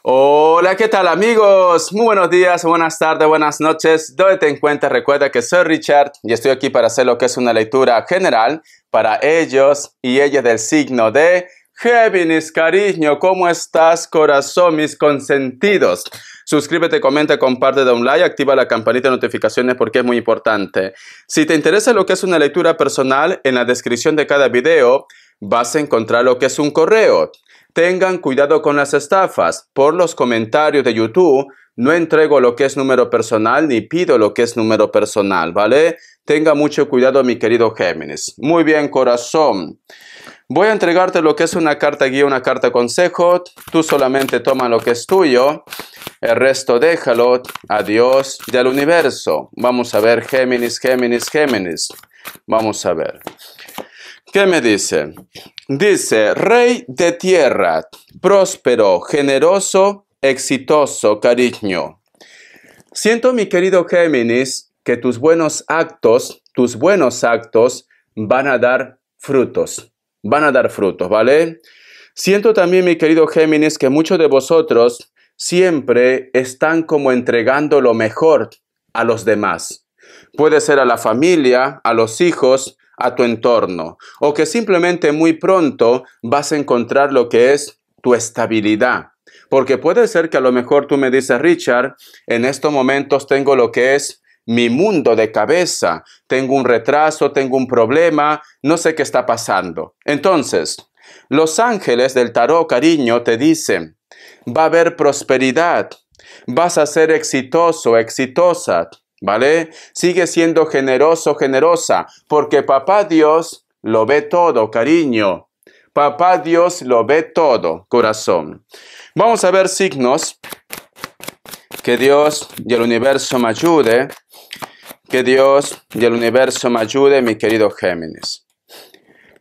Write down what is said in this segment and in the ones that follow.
Hola, ¿qué tal amigos? Muy buenos días, buenas tardes, buenas noches. ¿Dónde te encuentras? Recuerda que soy Richard y estoy aquí para hacer lo que es una lectura general para ellos y ellas del signo de Géminis. Cariño, ¿cómo estás, corazón, mis consentidos? Suscríbete, comenta, comparte, da un like, activa la campanita de notificaciones porque es muy importante. Si te interesa lo que es una lectura personal, en la descripción de cada video vas a encontrar lo que es un correo. Tengan cuidado con las estafas. Por los comentarios de YouTube no entrego lo que es número personal ni pido lo que es número personal, ¿vale? Tenga mucho cuidado, mi querido Géminis. Muy bien, corazón. Voy a entregarte lo que es una carta guía, una carta consejo. Tú solamente toma lo que es tuyo. El resto déjalo a Dios y al universo. Vamos a ver, Géminis, Géminis, Géminis. Vamos a ver. ¿Qué me dice? Dice, rey de tierra, próspero, generoso, exitoso, cariño. Siento, mi querido Géminis, que tus buenos actos van a dar frutos. Van a dar frutos, ¿vale? Siento también, mi querido Géminis, que muchos de vosotros siempre están como entregando lo mejor a los demás. Puede ser a la familia, a los hijos, a tu entorno, o que simplemente muy pronto vas a encontrar lo que es tu estabilidad. Porque puede ser que a lo mejor tú me dices, Richard, en estos momentos tengo lo que es mi mundo de cabeza, tengo un retraso, tengo un problema, no sé qué está pasando. Entonces, los ángeles del tarot, cariño, te dicen, va a haber prosperidad, vas a ser exitoso, exitosa, ¿vale? Sigue siendo generoso, generosa, porque Papá Dios lo ve todo, cariño. Papá Dios lo ve todo, corazón. Vamos a ver signos. Que Dios y el universo me ayude. Que Dios y el universo me ayude, mi querido Géminis.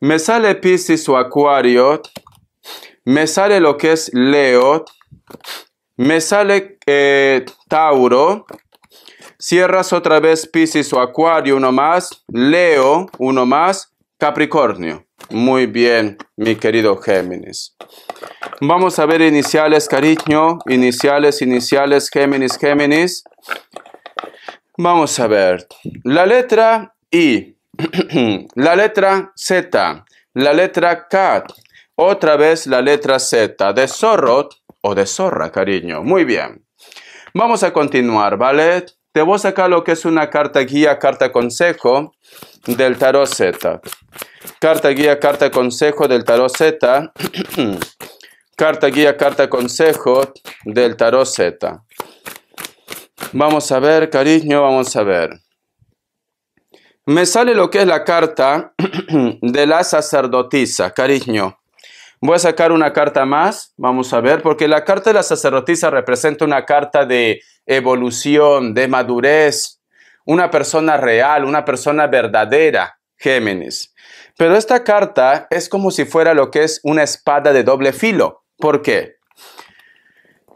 Me sale Piscis o Acuario. Me sale lo que es Leo. Me sale Tauro. Cierras otra vez Piscis o Acuario, uno más. Leo, uno más. Capricornio. Muy bien, mi querido Géminis. Vamos a ver iniciales, cariño. Iniciales, Géminis, Géminis. Vamos a ver. La letra I. La letra Z. La letra K. Otra vez la letra Z. De zorro o de zorra, cariño. Muy bien. Vamos a continuar, ¿vale? Te voy a sacar lo que es una carta guía, carta consejo del tarot Z. Carta guía, carta consejo del tarot Z. Carta guía, carta consejo del tarot Z. Vamos a ver, cariño, vamos a ver. Me sale lo que es la carta de la sacerdotisa, cariño. Voy a sacar una carta más, vamos a ver, porque la carta de la sacerdotisa representa una carta de evolución, de madurez, una persona real, una persona verdadera, Géminis. Pero esta carta es como si fuera lo que es una espada de doble filo. ¿Por qué?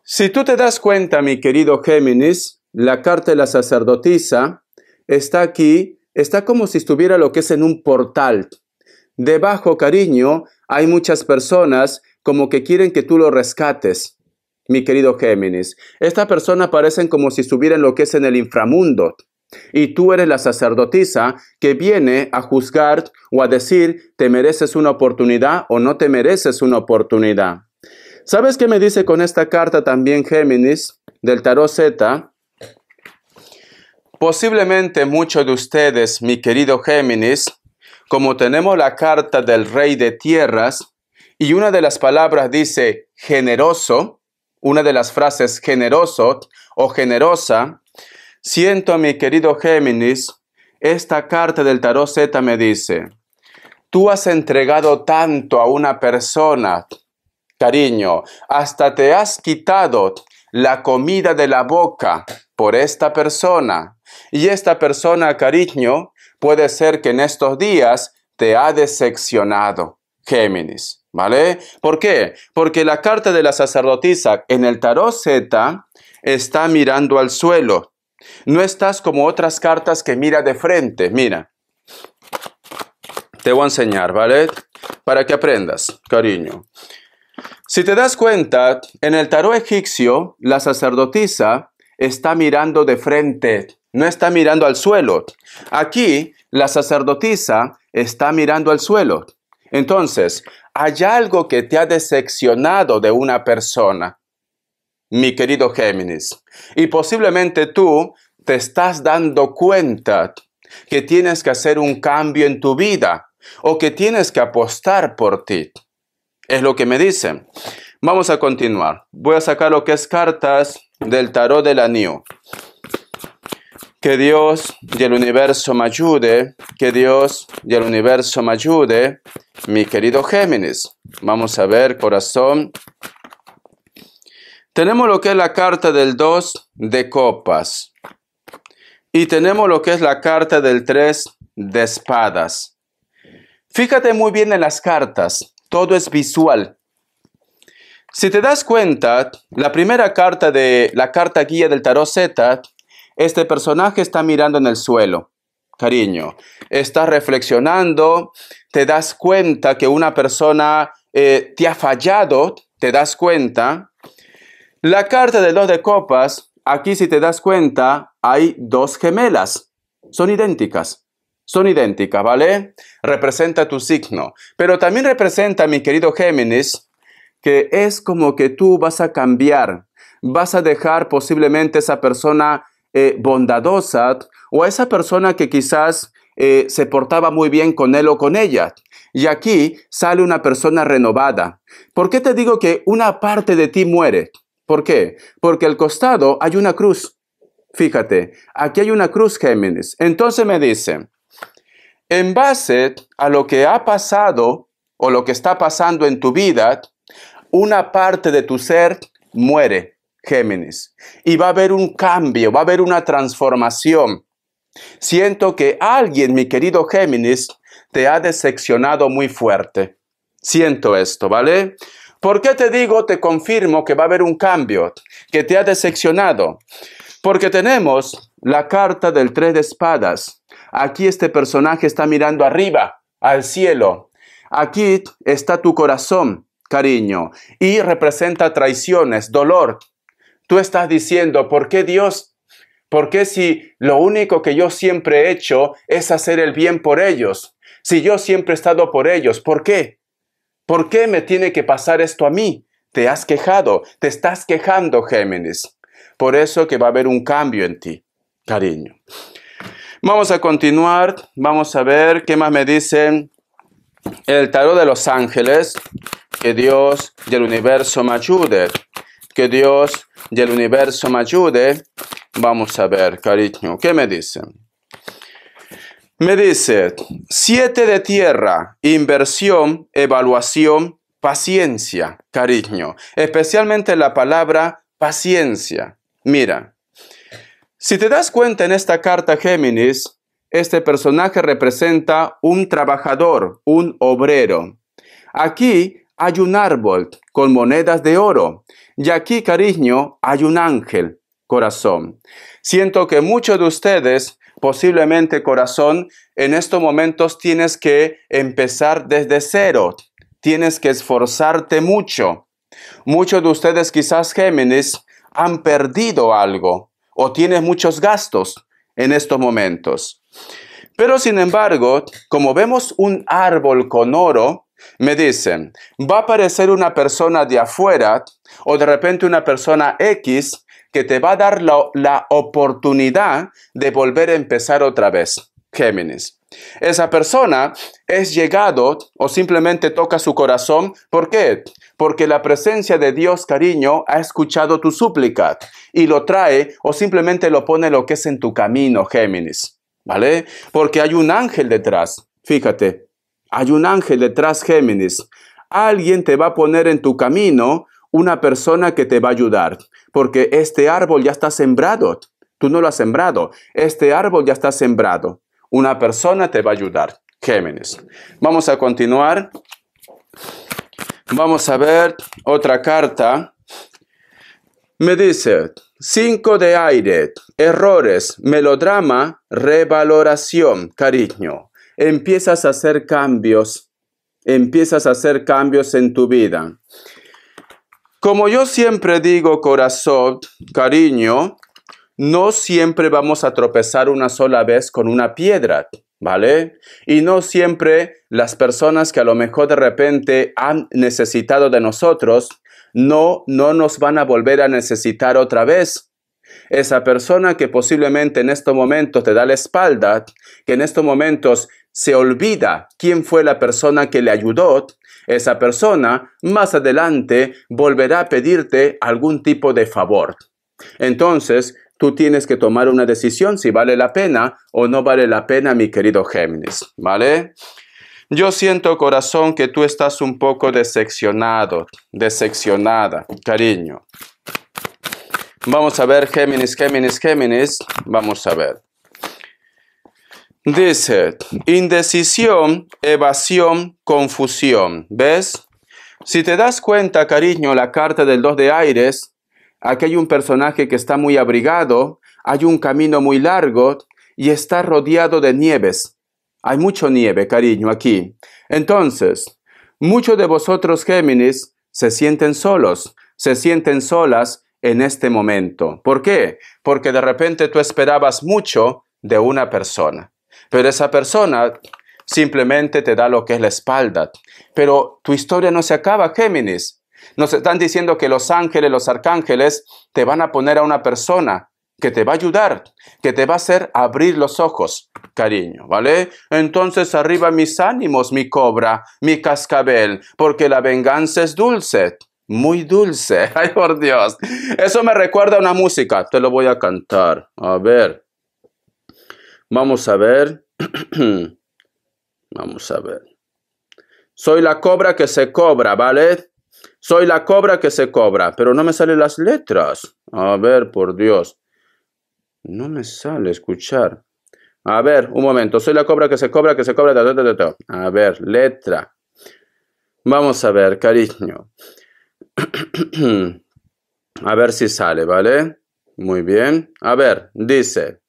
Si tú te das cuenta, mi querido Géminis, la carta de la sacerdotisa está aquí, está como si estuviera lo que es en un portal. Debajo, cariño, hay muchas personas como que quieren que tú lo rescates, mi querido Géminis. Estas personas parecen como si estuvieran lo que es en el inframundo. Y tú eres la sacerdotisa que viene a juzgar o a decir, ¿te mereces una oportunidad o no te mereces una oportunidad? ¿Sabes qué me dice con esta carta también, Géminis, del tarot Z? Posiblemente muchos de ustedes, mi querido Géminis, como tenemos la carta del rey de tierras y una de las palabras dice generoso, una de las frases generoso o generosa, siento, mi querido Géminis, esta carta del tarot Z me dice, tú has entregado tanto a una persona, cariño, hasta te has quitado la comida de la boca por esta persona. Y esta persona, cariño, puede ser que en estos días te ha decepcionado, Géminis, ¿vale? ¿Por qué? Porque la carta de la sacerdotisa en el tarot Z está mirando al suelo. No estás como otras cartas que mira de frente. Mira, te voy a enseñar, ¿vale? Para que aprendas, cariño. Si te das cuenta, en el tarot egipcio, la sacerdotisa está mirando de frente, no está mirando al suelo. Aquí, la sacerdotisa está mirando al suelo. Entonces, hay algo que te ha decepcionado de una persona, mi querido Géminis. Y posiblemente tú te estás dando cuenta que tienes que hacer un cambio en tu vida o que tienes que apostar por ti. Es lo que me dicen. Vamos a continuar. Voy a sacar lo que es cartas del tarot del anillo. Que Dios y el universo me ayude. Que Dios y el universo me ayude. Mi querido Géminis. Vamos a ver, corazón. Tenemos lo que es la carta del 2 de copas. Y tenemos lo que es la carta del 3 de espadas. Fíjate muy bien en las cartas. Todo es visual. Si te das cuenta, la primera carta de la carta guía del tarot Z, este personaje está mirando en el suelo. Cariño, está reflexionando, te das cuenta que una persona te ha fallado, te das cuenta. La carta del 2 de copas, aquí si te das cuenta, hay dos gemelas. Son idénticas, ¿vale? Representa tu signo. Pero también representa, mi querido Géminis, que es como que tú vas a cambiar. Vas a dejar posiblemente esa persona bondadosa o a esa persona que quizás se portaba muy bien con él o con ella. Y aquí sale una persona renovada. ¿Por qué te digo que una parte de ti muere? ¿Por qué? Porque al costado hay una cruz. Fíjate, aquí hay una cruz, Géminis. Entonces me dice, en base a lo que ha pasado o lo que está pasando en tu vida, una parte de tu ser muere, Géminis. Y va a haber un cambio, va a haber una transformación. Siento que alguien, mi querido Géminis, te ha decepcionado muy fuerte. Siento esto, ¿vale? ¿Por qué te digo, te confirmo que va a haber un cambio, que te ha decepcionado? Porque tenemos la carta del 3 de espadas. Aquí este personaje está mirando arriba, al cielo. Aquí está tu corazón, cariño, y representa traiciones, dolor. Tú estás diciendo, ¿por qué Dios? ¿Por qué si lo único que yo siempre he hecho es hacer el bien por ellos? Si yo siempre he estado por ellos, ¿por qué? ¿Por qué me tiene que pasar esto a mí? Te has quejado, te estás quejando, Géminis. Por eso que va a haber un cambio en ti, cariño. Vamos a continuar, vamos a ver qué más me dicen el tarot de los ángeles. Que Dios y el universo me ayude. Que Dios y el universo me ayude. Vamos a ver, cariño, ¿qué me dicen? Me dice, 7 de tierra, inversión, evaluación, paciencia, cariño. Especialmente la palabra paciencia. Mira, si te das cuenta en esta carta, Géminis, este personaje representa un trabajador, un obrero. Aquí hay un árbol con monedas de oro. Y aquí, cariño, hay un ángel, corazón. Siento que muchos de ustedes, posiblemente, corazón, en estos momentos tienes que empezar desde cero. Tienes que esforzarte mucho. Muchos de ustedes, quizás, Géminis, han perdido algo o tienes muchos gastos en estos momentos. Pero, sin embargo, como vemos un árbol con oro, me dicen, va a aparecer una persona de afuera o de repente una persona X que te va a dar la oportunidad de volver a empezar otra vez, Géminis. Esa persona es llegado o simplemente toca su corazón. ¿Por qué? Porque la presencia de Dios, cariño, ha escuchado tu súplica y lo trae o simplemente lo pone lo que es en tu camino, Géminis, ¿vale? Porque hay un ángel detrás, fíjate, hay un ángel detrás, Géminis. Alguien te va a poner en tu camino una persona que te va a ayudar, porque este árbol ya está sembrado. Tú no lo has sembrado, este árbol ya está sembrado. Una persona te va a ayudar, Géminis. Vamos a continuar. Vamos a ver otra carta. Me dice, 5 de aire, errores, melodrama, revaloración, cariño. Empiezas a hacer cambios en tu vida. Como yo siempre digo, corazón, cariño, no siempre vamos a tropezar una sola vez con una piedra, ¿vale? Y no siempre las personas que a lo mejor de repente han necesitado de nosotros, no nos van a volver a necesitar otra vez. Esa persona que posiblemente en estos momentos te da la espalda, que en estos momentos se olvida quién fue la persona que le ayudó, esa persona más adelante volverá a pedirte algún tipo de favor. Entonces, tú tienes que tomar una decisión si vale la pena o no vale la pena, mi querido Géminis, ¿vale? Yo siento, corazón, que tú estás un poco decepcionado, decepcionada, cariño. Vamos a ver, Géminis, Géminis, Géminis. Vamos a ver. Dice, indecisión, evasión, confusión. ¿Ves? Si te das cuenta, cariño, la carta del 2 de aires, aquí hay un personaje que está muy abrigado, hay un camino muy largo y está rodeado de nieves. Hay mucha nieve, cariño, aquí. Entonces, muchos de vosotros, Géminis, se sienten solos, se sienten solas en este momento. ¿Por qué? Porque de repente tú esperabas mucho de una persona, pero esa persona simplemente te da lo que es la espalda. Pero tu historia no se acaba, Géminis. Nos están diciendo que los ángeles, los arcángeles, te van a poner a una persona que te va a ayudar, que te va a hacer abrir los ojos, cariño, ¿vale? Entonces arriba mis ánimos, mi cobra, mi cascabel, porque la venganza es dulce. Muy dulce. Ay, por Dios. Eso me recuerda a una música. Te lo voy a cantar. A ver. Vamos a ver. Vamos a ver. Soy la cobra que se cobra, ¿vale? Soy la cobra que se cobra. Pero no me salen las letras. A ver, por Dios. No me sale escuchar. A ver, un momento. Soy la cobra que se cobra, que se cobra. A ver, letra. Vamos a ver, cariño. A ver si sale, ¿vale? Muy bien. A ver, dice.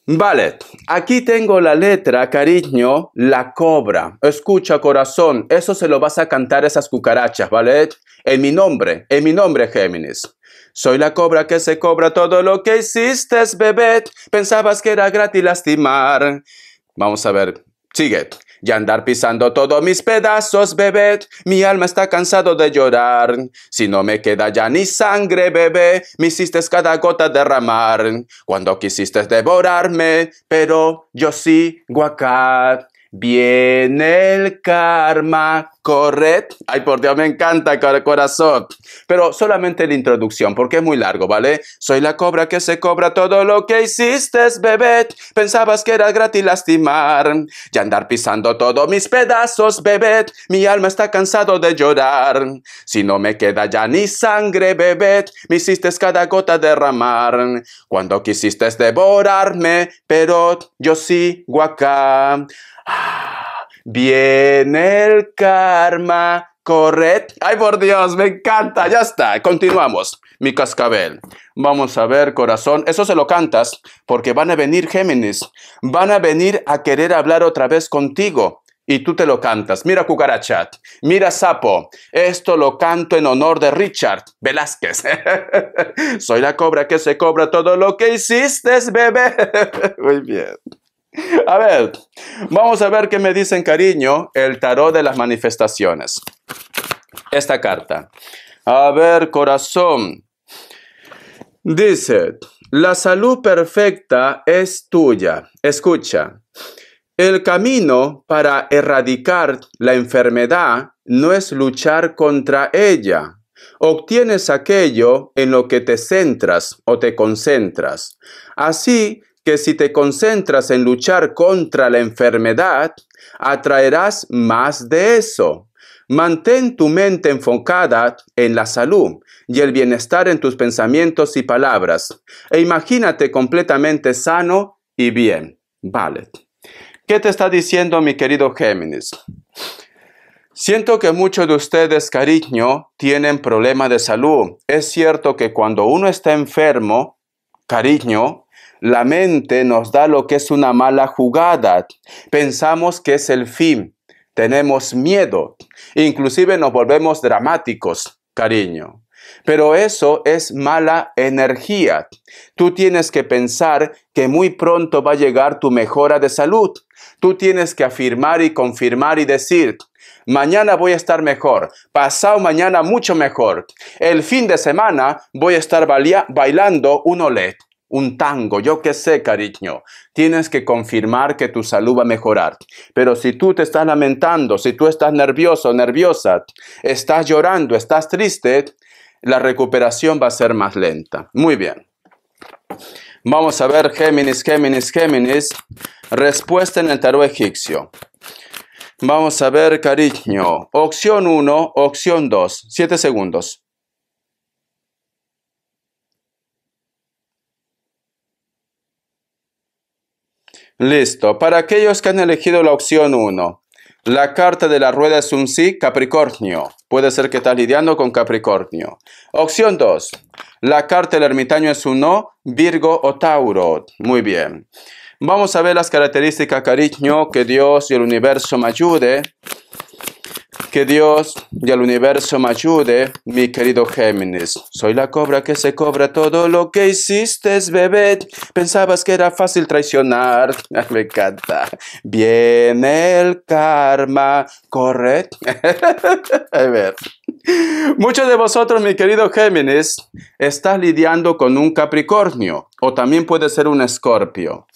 Vale, aquí tengo la letra, cariño, la cobra. Escucha, corazón, eso se lo vas a cantar a esas cucarachas, ¿vale? En mi nombre, Géminis. Soy la cobra que se cobra todo lo que hiciste, bebé. Pensabas que era gratis lastimar. Vamos a ver, sigue. Y andar pisando todos mis pedazos, bebé. Mi alma está cansado de llorar. Si no me queda ya ni sangre, bebé, me hiciste cada gota derramar. Cuando quisiste devorarme, pero yo sigo acá. Viene el karma, correcto. Ay, por Dios, me encanta, corazón. Pero solamente la introducción, porque es muy largo, ¿vale? Soy la cobra que se cobra todo lo que hiciste, bebé. Pensabas que era gratis lastimar. Y andar pisando todos mis pedazos, bebé. Mi alma está cansado de llorar. Si no me queda ya ni sangre, bebé, me hiciste cada gota derramar. Cuando quisiste devorarme, pero yo sigo acá. Viene el karma, correcto. Ay, por Dios, me encanta. Ya está, continuamos. Mi cascabel. Vamos a ver, corazón. Eso se lo cantas porque van a venir Géminis. Van a venir a querer hablar otra vez contigo. Y tú te lo cantas. Mira, cucaracha. Mira, sapo. Esto lo canto en honor de Richard Velázquez. Soy la cobra que se cobra todo lo que hiciste, bebé. Muy bien. A ver, vamos a ver qué me dicen, cariño, el tarot de las manifestaciones. Esta carta. A ver, corazón. Dice, la salud perfecta es tuya. Escucha, el camino para erradicar la enfermedad no es luchar contra ella. Obtienes aquello en lo que te centras o te concentras. Así que si te concentras en luchar contra la enfermedad, atraerás más de eso. Mantén tu mente enfocada en la salud y el bienestar en tus pensamientos y palabras. E imagínate completamente sano y bien. Vale. ¿Qué te está diciendo mi querido Géminis? Siento que muchos de ustedes, cariño, tienen problemas de salud. Es cierto que cuando uno está enfermo, cariño, la mente nos da lo que es una mala jugada. Pensamos que es el fin. Tenemos miedo. Inclusive nos volvemos dramáticos, cariño. Pero eso es mala energía. Tú tienes que pensar que muy pronto va a llegar tu mejora de salud. Tú tienes que afirmar y confirmar y decir, mañana voy a estar mejor, pasado mañana mucho mejor. El fin de semana voy a estar bailando un olé, un tango, yo qué sé, cariño. Tienes que confirmar que tu salud va a mejorar. Pero si tú te estás lamentando, si tú estás nervioso, nerviosa, estás llorando, estás triste, la recuperación va a ser más lenta. Muy bien. Vamos a ver Géminis. Respuesta en el tarot egipcio. Vamos a ver, cariño. Opción 1, opción 2. 7 segundos. Listo. Para aquellos que han elegido la opción 1, la carta de la rueda es un sí, Capricornio. Puede ser que estás lidiando con Capricornio. Opción 2. La carta del ermitaño es un no, Virgo o Tauro. Muy bien. Vamos a ver las características, cariño. Que Dios y el universo me ayude. Que Dios y el universo me ayude, mi querido Géminis. Soy la cobra que se cobra todo lo que hiciste, bebé. Pensabas que era fácil traicionar. Me encanta. Viene el karma. Corre. A ver. Muchos de vosotros, mi querido Géminis, estás lidiando con un Capricornio. O también puede ser un Escorpio.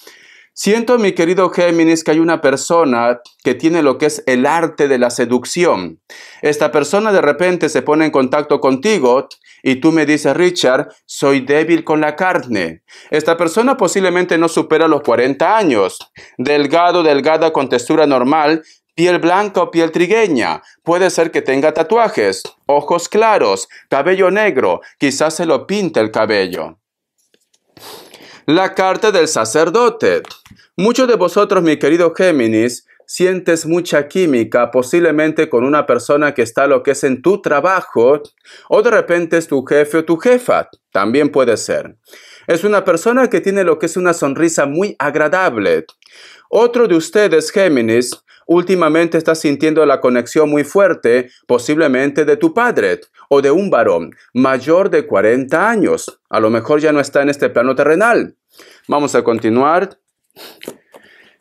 Siento, mi querido Géminis, que hay una persona que tiene lo que es el arte de la seducción. Esta persona de repente se pone en contacto contigo y tú me dices, Richard, soy débil con la carne. Esta persona posiblemente no supera los 40 años. Delgado, delgada, con textura normal, piel blanca o piel trigueña. Puede ser que tenga tatuajes, ojos claros, cabello negro, quizás se lo pinte el cabello. La carta del sacerdote. Muchos de vosotros, mi querido Géminis, sientes mucha química, posiblemente con una persona que está lo que es en tu trabajo, o de repente es tu jefe o tu jefa, también puede ser. Es una persona que tiene lo que es una sonrisa muy agradable. Otro de ustedes, Géminis, últimamente está sintiendo la conexión muy fuerte, posiblemente de tu padre o de un varón mayor de 40 años. A lo mejor ya no está en este plano terrenal. Vamos a continuar.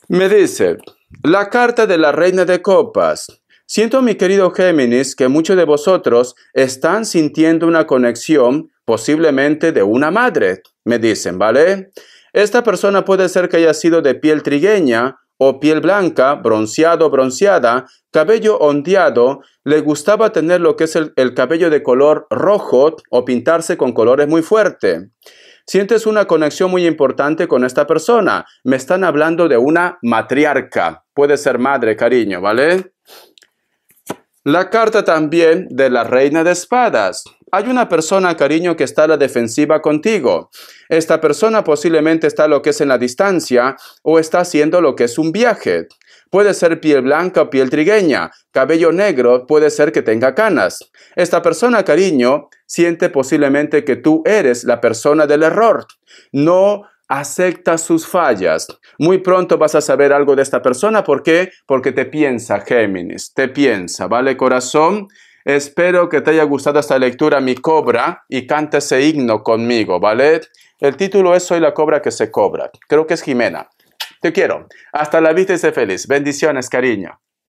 Me dice, la carta de la reina de copas. Siento, mi querido Géminis, que muchos de vosotros están sintiendo una conexión, posiblemente de una madre, me dicen, ¿vale? Esta persona puede ser que haya sido de piel trigueña o piel blanca, bronceado, bronceada, cabello ondeado, le gustaba tener lo que es el cabello de color rojo o pintarse con colores muy fuertes. Sientes una conexión muy importante con esta persona. Me están hablando de una matriarca. Puede ser madre, cariño, ¿vale? La carta también de la reina de espadas. Hay una persona, cariño, que está a la defensiva contigo. Esta persona posiblemente está lo que es en la distancia o está haciendo lo que es un viaje. Puede ser piel blanca o piel trigueña. Cabello negro, puede ser que tenga canas. Esta persona, cariño, siente posiblemente que tú eres la persona del error. No acepta sus fallas. Muy pronto vas a saber algo de esta persona. ¿Por qué? Porque te piensa, Géminis. Te piensa, ¿vale, corazón? Espero que te haya gustado esta lectura, mi cobra, y canta ese himno conmigo, ¿vale? El título es Soy la cobra que se cobra. Creo que es Jimena. Te quiero. Hasta la vista y sé feliz. Bendiciones, cariño.